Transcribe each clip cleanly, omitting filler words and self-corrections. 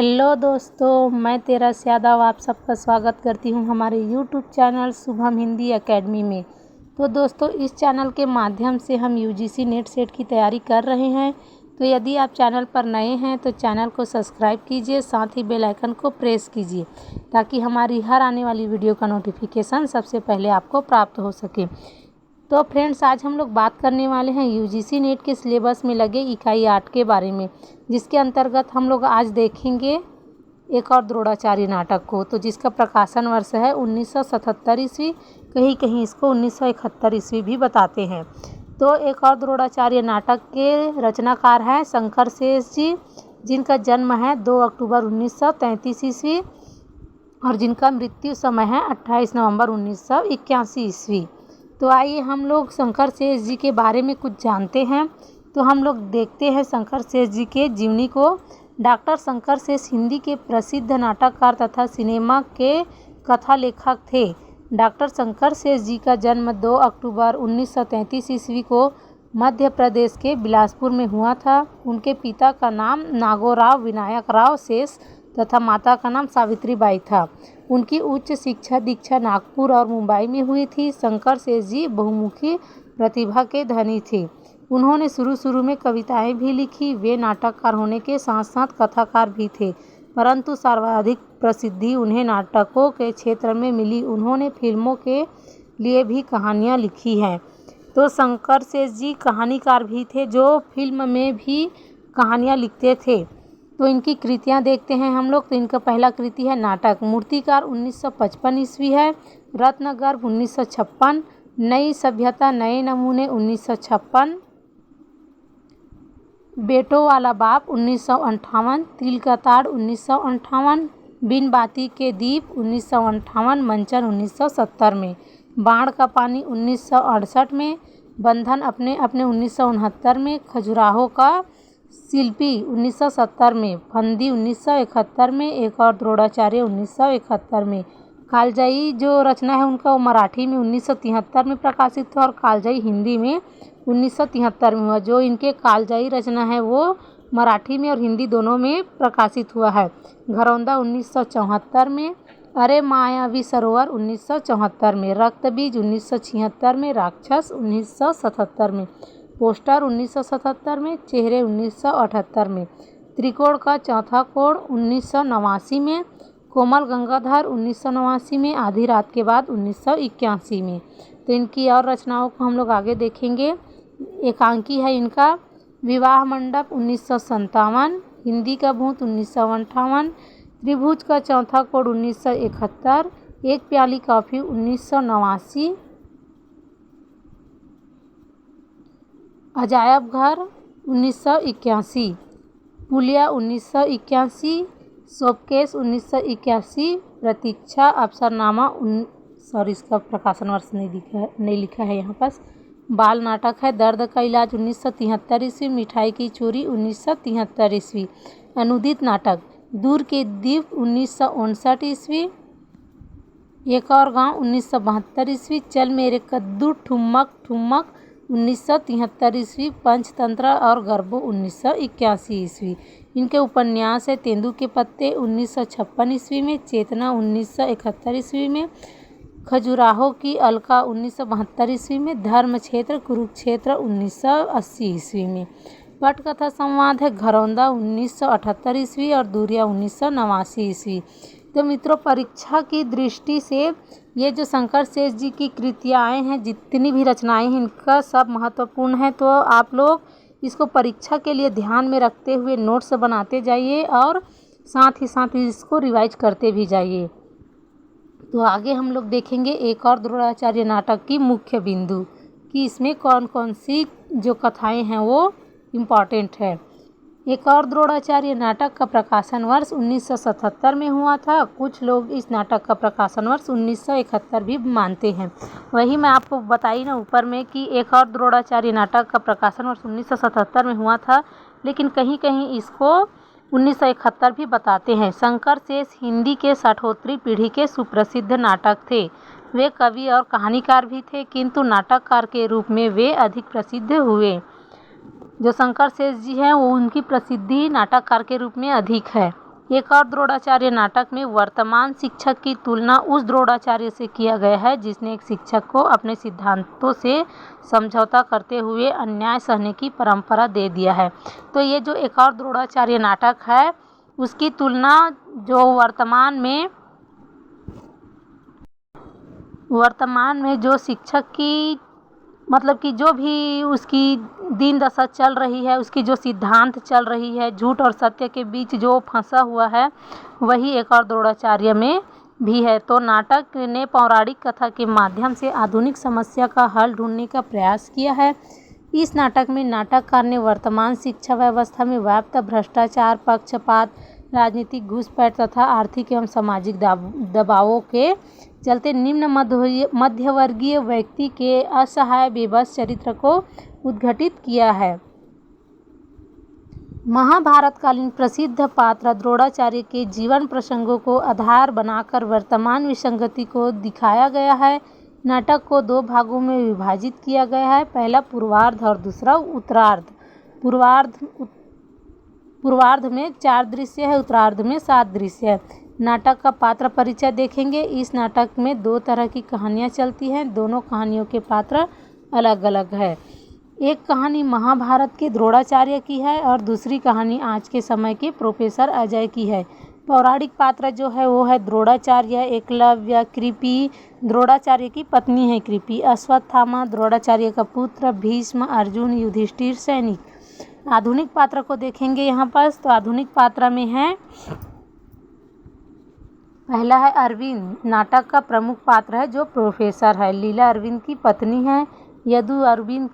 Hello दोस्तों, मैं तेरा यादव आप सबका स्वागत करती हूं हमारे YouTube channel Shubham Hindi academy में। तो दोस्तों, इस चैनल के माध्यम से हम यूजीसी नेट सेट की तैयारी कर रहे हैं। तो यदि आप चैनल पर नए हैं तो चैनल को सब्सक्राइब कीजिए, साथ ही बेल आइकन को प्रेस कीजिए ताकि हमारी हर आने वाली वीडियो का नोटिफिकेशन सबसे पहले आपको प्राप्त हो सके। तो फ्रेंड्स, आज हम लोग बात करने वाले हैं यूजीसी नेट के सिलेबस में लगे इकाई 8 के बारे में, जिसके अंतर्गत हम लोग आज देखेंगे एक और द्रोणाचार्य नाटक को, तो जिसका प्रकाशन वर्ष है 1977 ईस्वी, कहीं कहीं इसको 1971 ईस्वी भी बताते हैं। तो एक और द्रोणाचार्य नाटक के रचनाकार हैं शंकर शेष जी, जिनका जन्म है 2 अक्टूबर 1933 ईस्वी और जिनका मृत्यु समय है 28 नवंबर 1981 ईस्वी। तो आइए हम लोग शंकर शेष जी के बारे में कुछ जानते हैं। तो हम लोग देखते हैं शंकर शेष जी के जीवनी को। डॉक्टर शंकर शेष हिंदी के प्रसिद्ध नाटककार तथा सिनेमा के कथा लेखक थे। डॉक्टर शंकर शेष जी का जन्म 2 अक्टूबर 1933 ईस्वी को मध्य प्रदेश के बिलासपुर में हुआ था। उनके पिता का नाम नागोराव विनायक राव शेष तथा माता का नाम सावित्रीबाई था। उनकी उच्च शिक्षा दीक्षा नागपुर और मुंबई में हुई थी। शंकर शेष जी बहुमुखी प्रतिभा के धनी थे। उन्होंने शुरू में कविताएं भी लिखी। वे नाटककार होने के साथ साथ कथाकार भी थे, परंतु सर्वाधिक प्रसिद्धि उन्हें नाटकों के क्षेत्र में मिली। उन्होंने फिल्मों के लिए भी कहानियां लिखी हैं। तो शंकर शेष जी कहानीकार भी थे, जो फिल्म में भी कहानियां लिखते थे। तो इनकी कृतियां देखते हैं हम लोग। तो इनका पहला कृति है नाटक। मूर्तिकार 1955 ईस्वी है। रत्नगर्भ 1956, नई सभ्यता नए नमूने 1956, बेटों वाला बाप 1958, तिल का ताड़ 1958, बिन बाती के दीप 1958, मंचन 1970 में, बाढ़ का पानी 1968 में, बंधन अपने अपने 1969 में, खजुराहो का शिल्पी 1970 में, फंदी 1971 में, एक और द्रोणाचार्य 1971 में। कालजयी जो रचना है उनका वो मराठी में 1973 में प्रकाशित हुआ और कालजयी हिंदी में 1973 में हुआ। जो इनके कालजयी रचना है वो मराठी में और हिंदी दोनों में प्रकाशित हुआ है। घरौंदा 1974 में, अरे मायावी सरोवर 1974 में, रक्तबीज 1976 में, राक्षस 1977 में, पोस्टर 1977 में, चेहरे 1978 में, त्रिकोण का चौथा कोण 1989 में, कोमल गंगाधर 1989 में, आधी रात के बाद 1981 में। तो इनकी और रचनाओं को हम लोग आगे देखेंगे। एकांकी है इनका विवाह मंडप 1957, हिंदी का भूत 1958, त्रिभुज का चौथा कोण 1971, एक प्याली कॉफी 1989, अजायब घर 1981, पुलिया 1981, शोपकेस 1981, प्रतीक्षा अफसरनामा इसका प्रकाशन वर्ष नहीं लिखा है यहाँ पास। बाल नाटक है दर्द का इलाज 1973 ईस्वी, मिठाई की चोरी 1973 ईस्वी। अनुदित नाटक दूर के दीप 1959 ईस्वी, एक और गांव 1972 ईस्वी, चल मेरे कद्दू ठुमक ठुमक 1973 ईस्वी, पंचतंत्र और गर्भो 1981 ईस्वी। इनके उपन्यास है तेंदू के पत्ते 1956 ईस्वी में, चेतना 1971 ईस्वी में, खजुराहो की अलका 1972 ईस्वी में, धर्म क्षेत्र कुरुक्षेत्र 1980 ईस्वी में। पटकथा संवाद है घरौंदा 1978 ईस्वी और दूरिया 1989 ईस्वी। तो मित्रों, परीक्षा की दृष्टि से ये जो शंकर शेष जी की कृतियाएँ हैं, जितनी भी रचनाएं हैं, इनका सब महत्वपूर्ण है। तो आप लोग इसको परीक्षा के लिए ध्यान में रखते हुए नोट्स बनाते जाइए और साथ ही इसको रिवाइज करते भी जाइए। तो आगे हम लोग देखेंगे एक और द्रोणाचार्य नाटक की मुख्य बिंदु कि इसमें कौन कौन सी जो कथाएं हैं वो इम्पॉर्टेंट है। एक और द्रोणाचार्य नाटक का प्रकाशन वर्ष 1977 में हुआ था। कुछ लोग इस नाटक का प्रकाशन वर्ष 1971 भी मानते हैं। वही मैं आपको बताई ना ऊपर में कि एक और द्रोणाचार्य नाटक का प्रकाशन वर्ष 1977 में हुआ था, लेकिन कहीं कहीं इसको 1971 भी बताते हैं। शंकर शेष हिंदी के साठोत्तरी पीढ़ी के सुप्रसिद्ध नाटक थे। वे कवि और कहानीकार भी थे, किंतु नाटककार के रूप में वे अधिक प्रसिद्ध हुए। जो शंकर शेष जी हैं वो उनकी प्रसिद्धि नाटककार के रूप में अधिक है। एक और द्रोणाचार्य नाटक में वर्तमान शिक्षक की तुलना उस द्रोणाचार्य से किया गया है जिसने एक शिक्षक को अपने सिद्धांतों से समझौता करते हुए अन्याय सहने की परंपरा दे दिया है। तो ये जो एक और द्रोणाचार्य नाटक है उसकी तुलना जो वर्तमान में जो शिक्षक की मतलब कि जो भी उसकी दीन दशा चल रही है, उसकी जो सिद्धांत चल रही है, झूठ और सत्य के बीच जो फंसा हुआ है, वही एक और द्रोणाचार्य में भी है। तो नाटक ने पौराणिक कथा के माध्यम से आधुनिक समस्या का हल ढूंढने का प्रयास किया है। इस नाटक में नाटककार ने वर्तमान शिक्षा व्यवस्था में व्याप्त भ्रष्टाचार, पक्षपात, राजनीतिक घुसपैठ तथा आर्थिक एवं सामाजिक दबावों के चलते निम्न मध्यवर्गीय व्यक्ति के असहाय बेबस चरित्र को उद्घाटित किया है। महाभारतकालीन प्रसिद्ध पात्र द्रोणाचार्य के जीवन प्रसंगों को आधार बनाकर वर्तमान विसंगति को दिखाया गया है। नाटक को 2 भागों में विभाजित किया गया है, पहला पूर्वार्ध और दूसरा उत्तरार्ध। पूर्वार्ध में 4 दृश्य है, उत्तरार्ध में 7 दृश्य है। नाटक का पात्र परिचय देखेंगे। इस नाटक में 2 तरह की कहानियाँ चलती हैं, दोनों कहानियों के पात्र अलग अलग है। एक कहानी महाभारत के द्रोणाचार्य की है और दूसरी कहानी आज के समय के प्रोफेसर अजय की है। पौराणिक पात्र जो है वो है द्रोणाचार्य, एकलव्य, कृपि, द्रोणाचार्य की पत्नी है कृपि, अश्वत्थामा, द्रोणाचार्य का पुत्र, भीष्म, अर्जुन, युधिष्ठिर, सैनिक। आधुनिक पात्र को देखेंगे यहाँ पर। तो आधुनिक पात्र में है, पहला है अरविंद, नाटक का प्रमुख पात्र है जो प्रोफेसर है। लीला अरविंद की पत्नी है। यदु अरविंद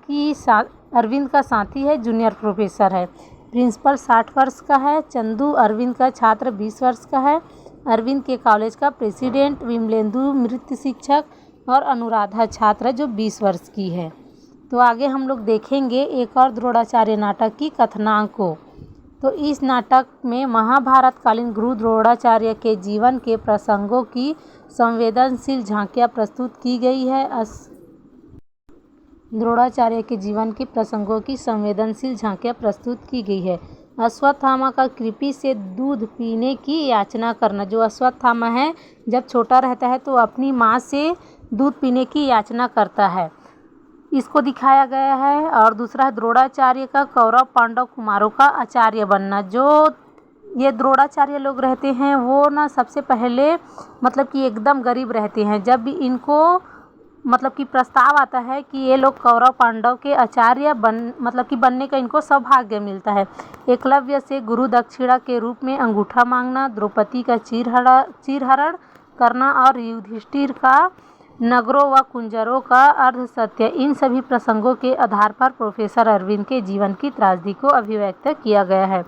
का साथी है, जूनियर प्रोफेसर है। प्रिंसिपल 60 वर्ष का है। चंदू अरविंद का छात्र 20 वर्ष का है। अरविंद के कॉलेज का प्रेसिडेंट। विमलेंदु मृत शिक्षक और अनुराधा छात्र जो 20 वर्ष की है। तो आगे हम लोग देखेंगे एक और द्रोणाचार्य नाटक की कथानक को। तो इस नाटक में महाभारतकालीन गुरु द्रोणाचार्य के जीवन के प्रसंगों की संवेदनशील झांकियाँ प्रस्तुत की गई है। द्रोणाचार्य के जीवन के प्रसंगों की संवेदनशील झांकियाँ प्रस्तुत की गई है। अश्वत्थामा का कृपि से दूध पीने की याचना करना। जो अश्वत्थामा है जब छोटा रहता है तो अपनी माँ से दूध पीने की याचना करता है, इसको दिखाया गया है। और दूसरा है द्रोणाचार्य का कौरव पांडव कुमारों का आचार्य बनना। जो ये द्रोणाचार्य लोग रहते हैं वो ना सबसे पहले मतलब कि एकदम गरीब रहते हैं। जब भी इनको मतलब कि प्रस्ताव आता है कि ये लोग कौरव पांडव के आचार्य बनने का इनको सौभाग्य मिलता है। एकलव्य से गुरु दक्षिणा के रूप में अंगूठा मांगना, द्रौपदी का चीरहरण करना और युधिष्ठिर का नगरों व कुंजरों का अर्ध सत्य, इन सभी प्रसंगों के आधार पर प्रोफेसर अरविंद के जीवन की त्रासदी को अभिव्यक्त किया गया है।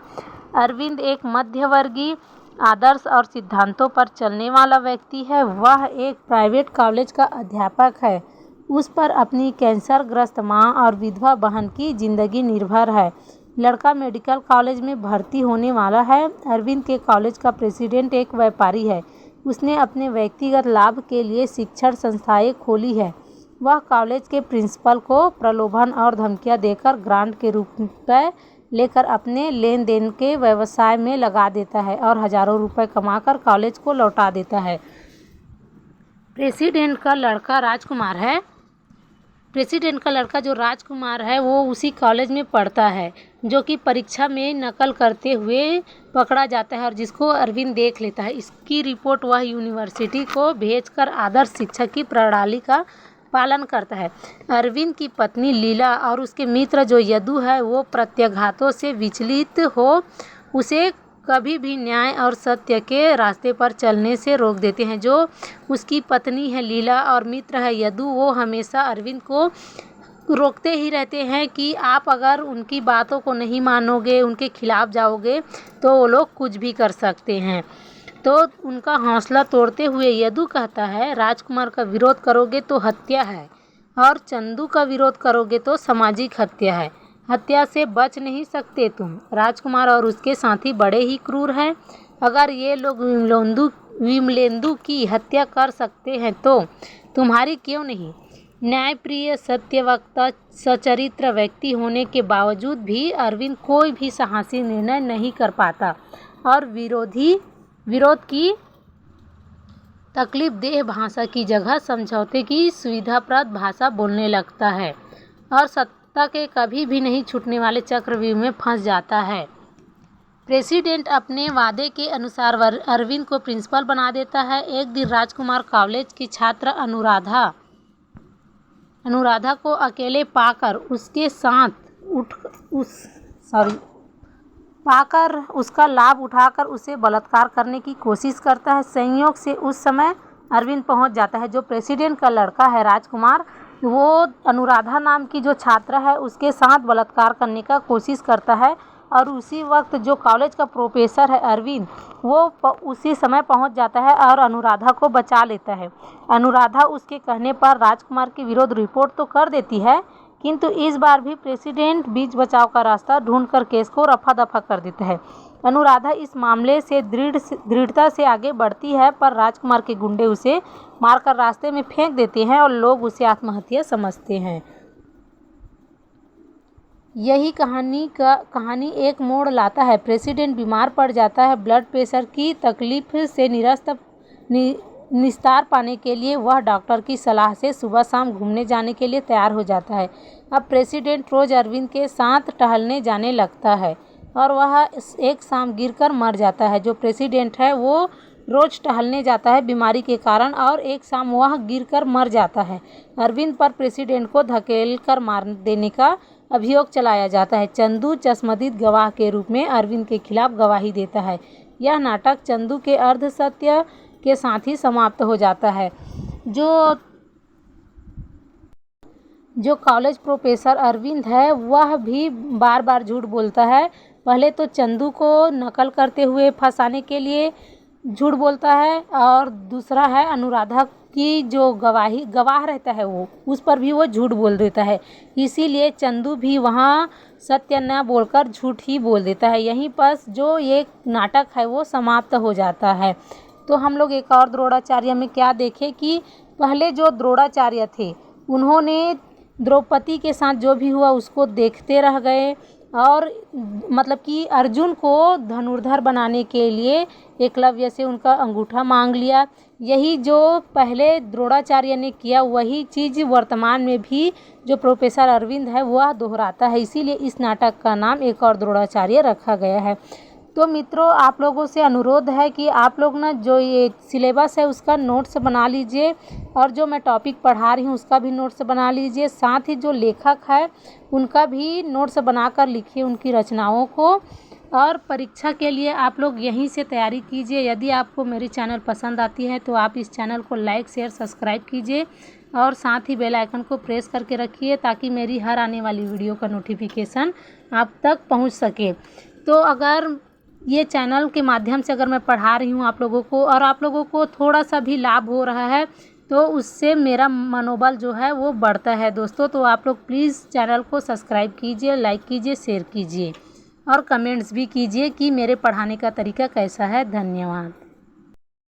अरविंद एक मध्यवर्गीय आदर्श और सिद्धांतों पर चलने वाला व्यक्ति है। वह एक प्राइवेट कॉलेज का अध्यापक है। उस पर अपनी कैंसरग्रस्त मां और विधवा बहन की जिंदगी निर्भर है। लड़का मेडिकल कॉलेज में भर्ती होने वाला है। अरविंद के कॉलेज का प्रेसिडेंट एक व्यापारी है। उसने अपने व्यक्तिगत लाभ के लिए शिक्षण संस्थाएं खोली है। वह कॉलेज के प्रिंसिपल को प्रलोभन और धमकियां देकर ग्रांट के रूप में लेकर अपने लेन देन के व्यवसाय में लगा देता है और हजारों रुपए कमाकर कॉलेज को लौटा देता है। प्रेसिडेंट का लड़का जो राजकुमार है वो उसी कॉलेज में पढ़ता है, जो कि परीक्षा में नकल करते हुए पकड़ा जाता है और जिसको अरविंद देख लेता है। इसकी रिपोर्ट वह यूनिवर्सिटी को भेजकर आदर्श शिक्षा की प्रणाली का पालन करता है। अरविंद की पत्नी लीला और उसके मित्र जो यदु है वो प्रत्याघातों से विचलित हो उसे कभी भी न्याय और सत्य के रास्ते पर चलने से रोक देते हैं। जो उसकी पत्नी है लीला और मित्र है यदु, वो हमेशा अरविंद को रोकते ही रहते हैं कि आप अगर उनकी बातों को नहीं मानोगे, उनके खिलाफ जाओगे तो वो लोग कुछ भी कर सकते हैं। तो उनका हौसला तोड़ते हुए यदु कहता है, राजकुमार का विरोध करोगे तो हत्या है और चंदू का विरोध करोगे तो सामाजिक हत्या है। हत्या से बच नहीं सकते तुम। राजकुमार और उसके साथी बड़े ही क्रूर हैं। अगर ये लोग विमलेंदु की हत्या कर सकते हैं तो तुम्हारी क्यों नहीं। न्यायप्रिय, सत्यवक्ता, सचरित्र व्यक्ति होने के बावजूद भी अरविंद कोई भी साहसी निर्णय नहीं कर पाता। और विरोध की तकलीफदेह भाषा की जगह समझौते की सुविधाप्रद भाषा बोलने लगता है और सत्ता के कभी भी नहीं छूटने वाले चक्रव्यूह में फंस जाता है। प्रेसिडेंट अपने वादे के अनुसार अरविंद को प्रिंसिपल बना देता है। एक दिन राजकुमार कॉलेज की छात्र अनुराधा को अकेले पाकर उसका लाभ उठाकर उसे बलात्कार करने की कोशिश करता है। संयोग से उस समय अरविंद पहुंच जाता है। जो प्रेसिडेंट का लड़का है राजकुमार, वो अनुराधा नाम की जो छात्रा है उसके साथ बलात्कार करने का कोशिश करता है और उसी वक्त जो कॉलेज का प्रोफेसर है अरविंद, वो उसी समय पहुंच जाता है और अनुराधा को बचा लेता है। अनुराधा उसके कहने पर राजकुमार के विरुद्ध रिपोर्ट तो कर देती है, किंतु इस बार भी प्रेसिडेंट बीच बचाव का रास्ता ढूंढकर केस को रफा दफा कर देता है। अनुराधा इस मामले से दृढ़ता से आगे बढ़ती है, पर राजकुमार के गुंडे उसे मारकर रास्ते में फेंक देते हैं और लोग उसे आत्महत्या समझते हैं। यही कहानी एक मोड़ लाता है। प्रेसिडेंट बीमार पड़ जाता है। ब्लड प्रेशर की तकलीफ से निस्तार पाने के लिए वह डॉक्टर की सलाह से सुबह शाम घूमने जाने के लिए तैयार हो जाता है। अब प्रेसिडेंट रोज अरविंद के साथ टहलने जाने लगता है और वह एक शाम गिरकर मर जाता है। जो प्रेसिडेंट है वो रोज टहलने जाता है बीमारी के कारण और एक शाम वह गिरकर मर जाता है। अरविंद पर प्रेसिडेंट को धकेल कर मार देने का अभियोग चलाया जाता है। चंदू चश्मदीद गवाह के रूप में अरविंद के खिलाफ गवाही देता है। यह नाटक चंदू के अर्ध सत्य के साथ ही समाप्त हो जाता है। जो कॉलेज प्रोफेसर अरविंद है वह भी बार बार झूठ बोलता है। पहले तो चंदू को नकल करते हुए फंसाने के लिए झूठ बोलता है और दूसरा है अनुराधा की जो गवाह रहता है वो उस पर भी वो झूठ बोल देता है। इसीलिए चंदू भी वहाँ सत्य न बोलकर झूठ ही बोल देता है। यहीं पर जो एक नाटक है वो समाप्त हो जाता है। तो हम लोग एक और द्रोणाचार्य में क्या देखें कि पहले जो द्रोणाचार्य थे उन्होंने द्रौपदी के साथ जो भी हुआ उसको देखते रह गए और मतलब कि अर्जुन को धनुर्धर बनाने के लिए एकलव्य से उनका अंगूठा मांग लिया। यही जो पहले द्रोणाचार्य ने किया वही चीज़ वर्तमान में भी जो प्रोफेसर अरविंद है वह दोहराता है। इसीलिए इस नाटक का नाम एक और द्रोणाचार्य रखा गया है। तो मित्रों, आप लोगों से अनुरोध है कि आप लोग ना जो ये सिलेबस है उसका नोट्स बना लीजिए और जो मैं टॉपिक पढ़ा रही हूँ उसका भी नोट्स बना लीजिए। साथ ही जो लेखक है उनका भी नोट्स बनाकर लिखिए उनकी रचनाओं को और परीक्षा के लिए आप लोग यहीं से तैयारी कीजिए। यदि आपको मेरी चैनल पसंद आती है तो आप इस चैनल को लाइक शेयर सब्सक्राइब कीजिए और साथ ही बेल आइकन को प्रेस करके रखिए ताकि मेरी हर आने वाली वीडियो का नोटिफिकेशन आप तक पहुंच सके। तो अगर ये चैनल के माध्यम से अगर मैं पढ़ा रही हूँ आप लोगों को और आप लोगों को थोड़ा सा भी लाभ हो रहा है तो उससे मेरा मनोबल जो है वो बढ़ता है दोस्तों। तो आप लोग प्लीज़ चैनल को सब्सक्राइब कीजिए, लाइक कीजिए, शेयर कीजिए और कमेंट्स भी कीजिए कि मेरे पढ़ाने का तरीका कैसा है। धन्यवाद।